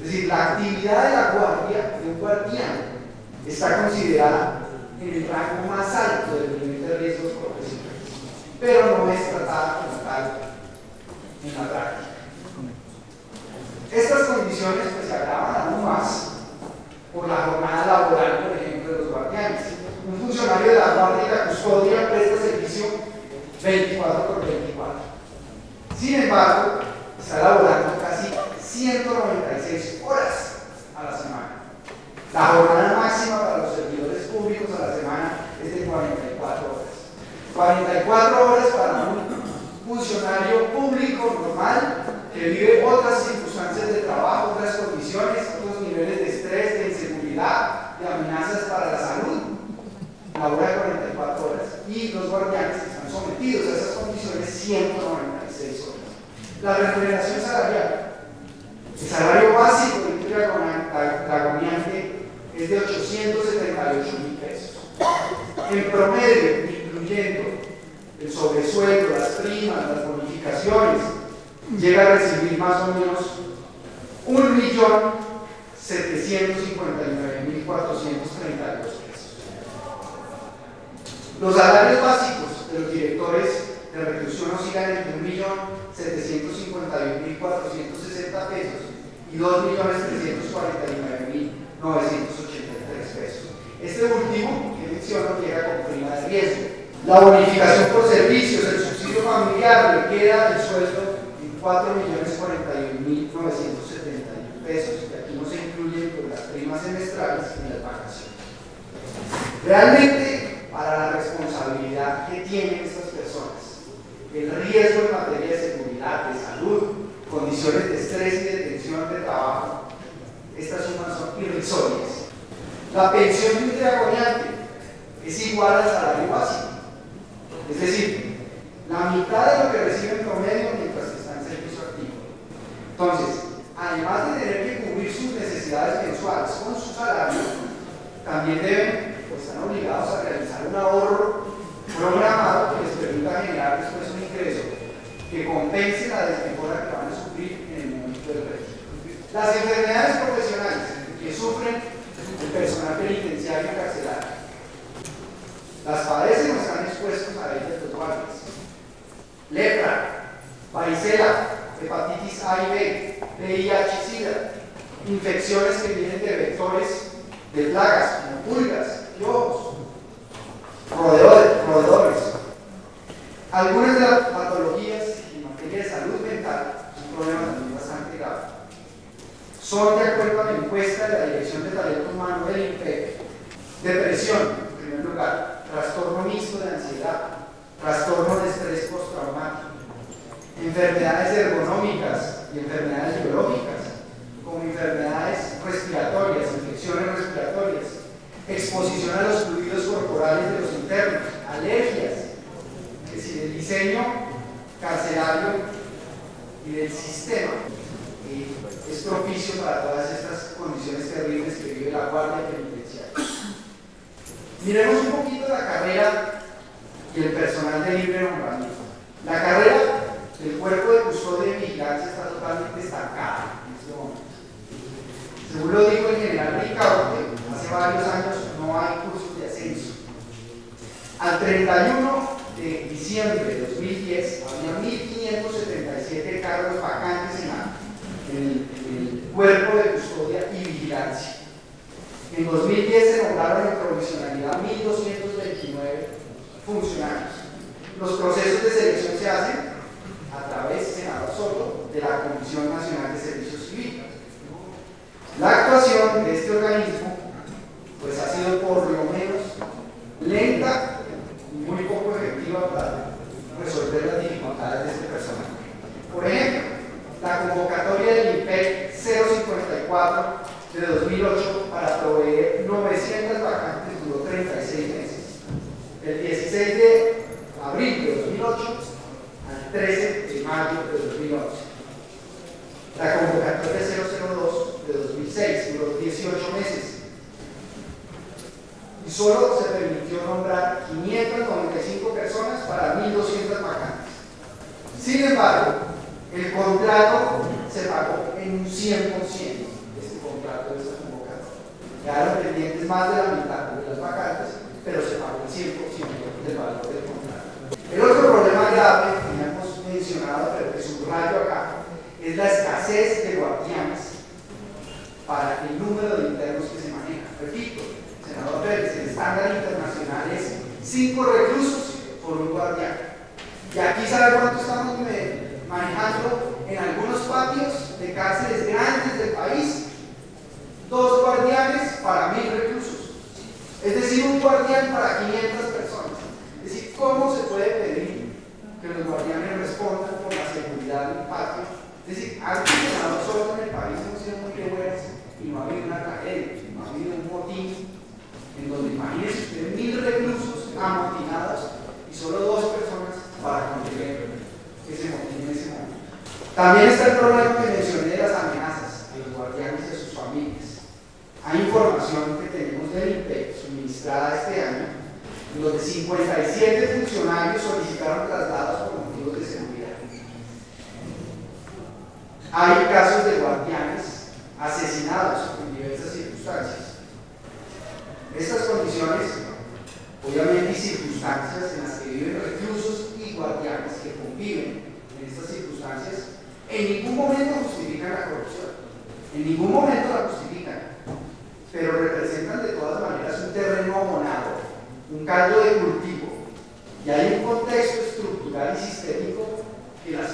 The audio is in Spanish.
Es decir, la actividad de la guardia, de un guardián, está considerada en el rango más alto del nivel de riesgos profesionales, pero no es tratada como tal en la práctica. Estas condiciones pues, se agravan aún más por la jornada laboral, por ejemplo, de los guardianes. Un funcionario de la guardia y la custodia presta servicio 24 por 24. Sin embargo, está laborando casi 196 horas a la semana. La jornada máxima para los servidores públicos a la semana es de 44 horas. 44 horas para un funcionario público normal que vive otras circunstancias de trabajo, otras condiciones, otros niveles de estrés, de inseguridad, de amenazas para la salud. Labora 44 horas y los guardianes están sometidos a esas condiciones 196 horas. La remuneración salarial. El salario básico de un dragoniante es de 878.000 pesos. En promedio, incluyendo el sobresueldo, las primas, las bonificaciones, llega a recibir más o menos 1.759.432 pesos. Los salarios básicos de los directores de reclusión oscilan entre 1.751.460 pesos y 2.349.983 pesos. Este último que menciono llega con prima de riesgo. La bonificación por servicios, el subsidio familiar, le queda el sueldo en 4.041.971 pesos, y aquí no se incluyen pues, las primas semestrales ni las vacaciones. Realmente, para la responsabilidad que tienen estas personas, el riesgo en materia de seguridad, de salud, condiciones de estrés y de tensión de trabajo, estas sumas son irrisorias. La pensión de un dragoniante es igual al salario básico, es decir, la mitad de lo que recibe en promedio mientras está en servicio activo. Entonces, además de tener que cubrir sus necesidades mensuales con su salario, también deben, pues están obligados a realizar un ahorro programado que les permita generar después un ingreso que compense la desmejora que van a sufrir en el momento del retiro. Las enfermedades profesionales que sufren el personal penitenciario y carcelario las padecen o están expuestos a ellas los guardias. Lepra, varicela, hepatitis A y B, VIH y SIDA, infecciones que vienen de vectores de plagas como pulgas, piojos, roedores. Algunas de las patologías en materia de salud mental, un problema también bastante grave, son de acuerdo a la encuesta de la Dirección de Talento Humano del INPEC: depresión, en primer lugar, trastorno mixto de ansiedad, trastorno de estrés postraumático, enfermedades ergonómicas y enfermedades biológicas, como enfermedades respiratorias, infecciones respiratorias, exposición a los fluidos corporales de los internos, alergias, es decir, el diseño carcelario y del sistema es propicio para todas estas condiciones terribles que vive la guardia penitenciaria. Miremos un poquito la carrera y el personal de libre nombramiento. La carrera del cuerpo de custodia y vigilancia está totalmente estancada en este momento. Según lo dijo el general Ricaurte, hace varios años no hay cursos de ascenso. Al 31 de diciembre de 2010 había 1.577 cargos vacantes en el cuerpo de custodia y vigilancia. En 2010 se nombraron en provisionalidad 1.229 funcionarios. Los procesos de selección se hacen a través, senador Soto, de la Comisión Nacional de Servicio Civil. La actuación de este organismo pues ha sido por lo menos lenta y muy poco efectiva para resolver las dificultades de este personal. Por ejemplo, la convocatoria del INPEC 054 de 2008 para proveer 900 vacantes duró 36 meses. El 16 de abril de 2008 al 13 de mayo de 2011. La convocatoria 002 de 2006 duró 18 meses. Y solo se permitió nombrar 595 personas para 1.200 vacantes. Sin embargo, el contrato se pagó en un 100%. Quedaron pendientes más de la mitad de las vacantes, pero se pagó el 100% del valor del contrato. El otro problema grave que ya hemos mencionado, pero que subrayo acá, es la escasez de guardianes para el número de internos que se maneja. Repito, senador Pérez, el estándar internacional es 5 reclusos por un guardián. Y aquí, ¿sabe cuánto estamos manejando en algunos patios de cárceles grandes del país? 2 guardianes para 1000 reclusos. Es decir, un guardián para 500 personas. Es decir, ¿cómo se puede pedir que los guardianes respondan por la seguridad del patio? Es decir, antes de nada, solo en el país hemos sido muy buenos y no ha habido una tragedia, no ha habido un motín en donde imagínense ustedes 1000 reclusos amotinados y solo 2 personas para contener ese motín en ese momento. También está el problema que mencioné de las amenazas a los guardianes y a sus familias. Hay información que tenemos del INPE suministrada este año, en donde 57 funcionarios solicitaron traslados por motivos de seguridad. Hay casos de guardianes asesinados en diversas circunstancias. Estas condiciones, obviamente, y circunstancias en las que viven reclusos y guardianes que conviven en estas circunstancias, en ningún momento justifican la corrupción, en ningún momento la justifican, pero representan de todas maneras un terreno abonado, un caldo de cultivo, y hay un contexto estructural y sistémico que las